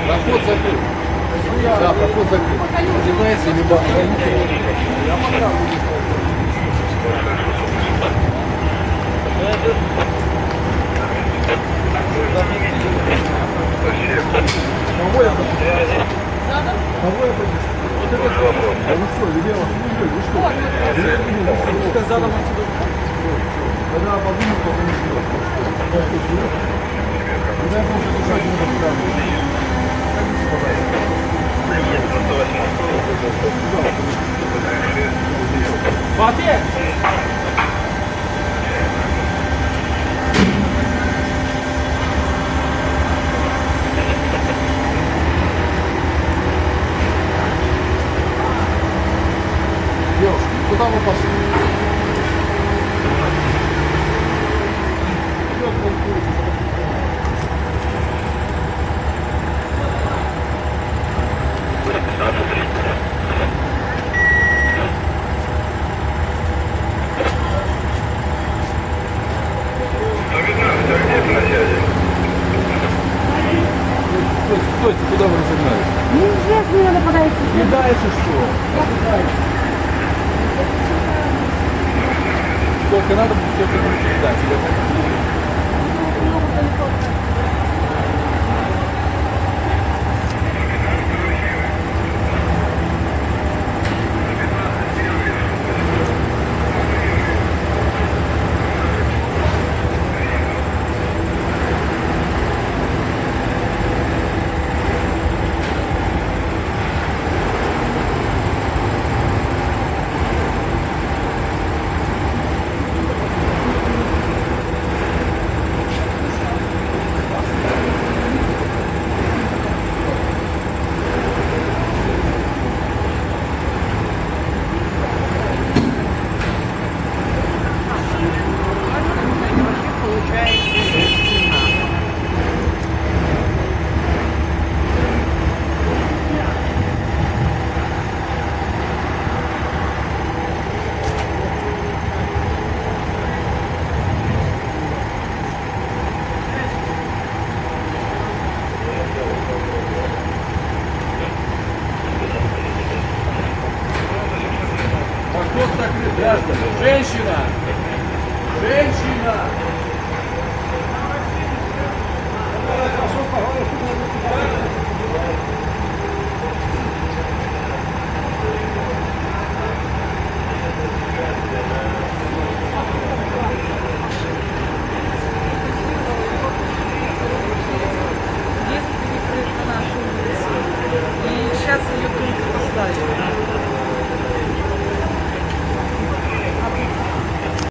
Проход закрыт. Да, проход закрыт. Одевается либо Кого я подписал? Кого я подписал? Вот это вопрос. А вы что, Лилева? Вы что? Вы задом отсюда. Когда подумал, то не сделал. Когда я уже дышать не буду. Папе! Девушка, куда вы пошли? Стойте, куда вы разогнались? Неизвестно, вы нападаете. И дальше что? Сколько надо, столько будете ждать. Проход закрыт, граждане. Женщина!